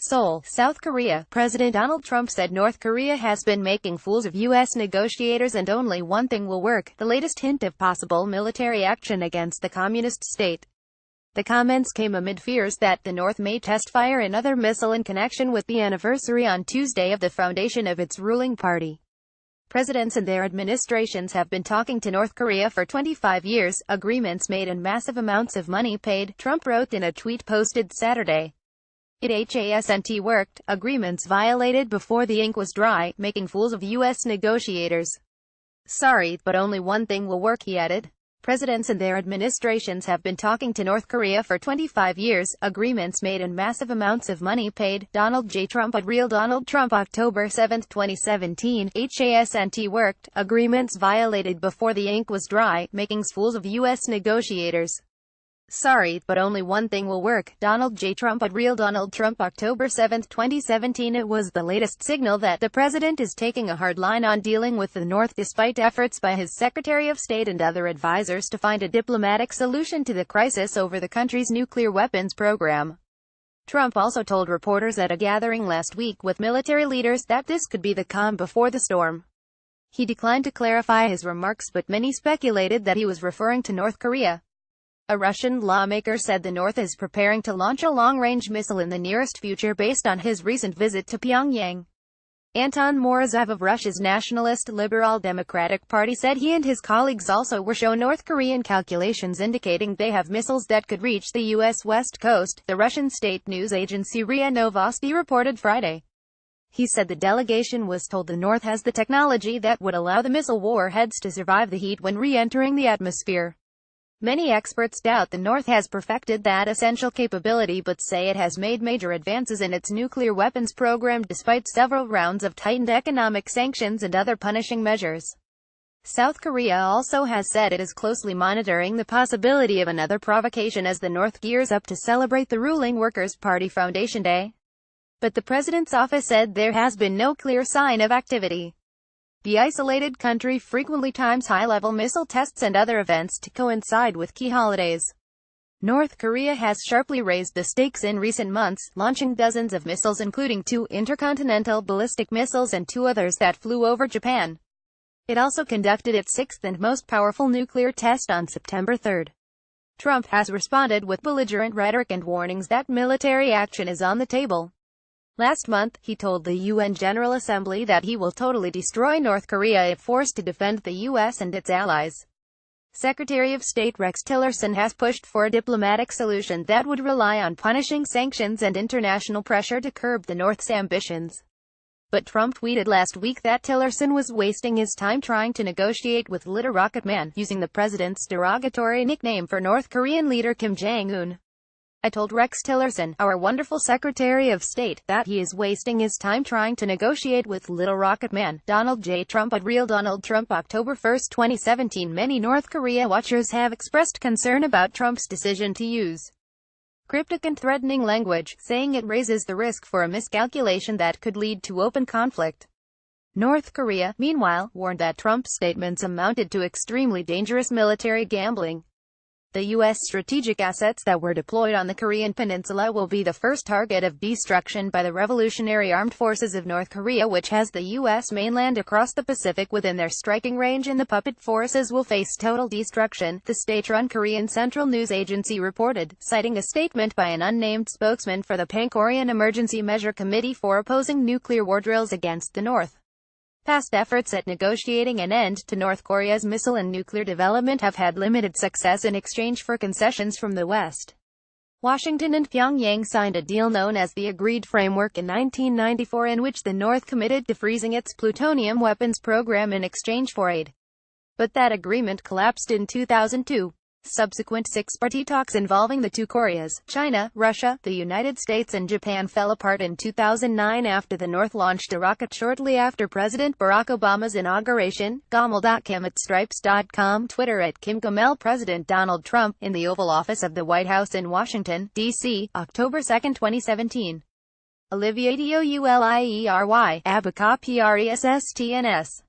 Seoul, South Korea. President Donald Trump said North Korea has been making fools of U.S. negotiators and only one thing will work, the latest hint of possible military action against the communist state. The comments came amid fears that the North may test fire another missile in connection with the anniversary on Tuesday of the foundation of its ruling party. Presidents and their administrations have been talking to North Korea for 25 years, agreements made and massive amounts of money paid, Trump wrote in a tweet posted Saturday. It hasn't worked, agreements violated before the ink was dry, making fools of U.S. negotiators. Sorry, but only one thing will work, he added. Presidents and their administrations have been talking to North Korea for 25 years, agreements made and massive amounts of money paid, Donald J. Trump at Real Donald Trump October 7, 2017, hasn't worked, agreements violated before the ink was dry, making fools of U.S. negotiators. Sorry, but only one thing will work, Donald J. Trump at Real Donald Trump October 7, 2017. It was the latest signal that the president is taking a hard line on dealing with the North despite efforts by his Secretary of State and other advisors to find a diplomatic solution to the crisis over the country's nuclear weapons program. Trump also told reporters at a gathering last week with military leaders that this could be the calm before the storm. He declined to clarify his remarks, but many speculated that he was referring to North Korea. A Russian lawmaker said the North is preparing to launch a long-range missile in the nearest future based on his recent visit to Pyongyang. Anton Morozov of Russia's Nationalist Liberal Democratic Party said he and his colleagues also were shown North Korean calculations indicating they have missiles that could reach the U.S. West Coast, the Russian state news agency RIA Novosti reported Friday. He said the delegation was told the North has the technology that would allow the missile warheads to survive the heat when re-entering the atmosphere. Many experts doubt the North has perfected that essential capability but say it has made major advances in its nuclear weapons program despite several rounds of tightened economic sanctions and other punishing measures. South Korea also has said it is closely monitoring the possibility of another provocation as the North gears up to celebrate the ruling Workers' Party Foundation Day. But the president's office said there has been no clear sign of activity. The isolated country frequently times high-level missile tests and other events to coincide with key holidays. North Korea has sharply raised the stakes in recent months, launching dozens of missiles including 2 intercontinental ballistic missiles and 2 others that flew over Japan. It also conducted its 6th and most powerful nuclear test on September 3. Trump has responded with belligerent rhetoric and warnings that military action is on the table. Last month, he told the UN General Assembly that he will totally destroy North Korea if forced to defend the U.S. and its allies. Secretary of State Rex Tillerson has pushed for a diplomatic solution that would rely on punishing sanctions and international pressure to curb the North's ambitions. But Trump tweeted last week that Tillerson was wasting his time trying to negotiate with Little Rocket Man, using the president's derogatory nickname for North Korean leader Kim Jong-un. I told Rex Tillerson, our wonderful Secretary of State, that he is wasting his time trying to negotiate with Little Rocket Man, Donald J. Trump at Real Donald Trump October 1, 2017. Many North Korea watchers have expressed concern about Trump's decision to use cryptic and threatening language, saying it raises the risk for a miscalculation that could lead to open conflict. North Korea, meanwhile, warned that Trump's statements amounted to extremely dangerous military gambling. The U.S. strategic assets that were deployed on the Korean peninsula will be the first target of destruction by the Revolutionary Armed Forces of North Korea, which has the U.S. mainland across the Pacific within their striking range, and the puppet forces will face total destruction, the state-run Korean Central News Agency reported, citing a statement by an unnamed spokesman for the Pan-Korean Emergency Measure Committee for opposing nuclear war drills against the North. Past efforts at negotiating an end to North Korea's missile and nuclear development have had limited success in exchange for concessions from the West. Washington and Pyongyang signed a deal known as the Agreed Framework in 1994 in which the North committed to freezing its plutonium weapons program in exchange for aid. But that agreement collapsed in 2002. Subsequent six-party talks involving the two Koreas, China, Russia, the United States and Japan fell apart in 2009 after the North launched a rocket shortly after President Barack Obama's inauguration. Gomel.com at Stripes.com, Twitter at Kim Gomel. President Donald Trump, in the Oval Office of the White House in Washington, D.C., October 2, 2017. Olivia Douliery, Abaca Pressstns.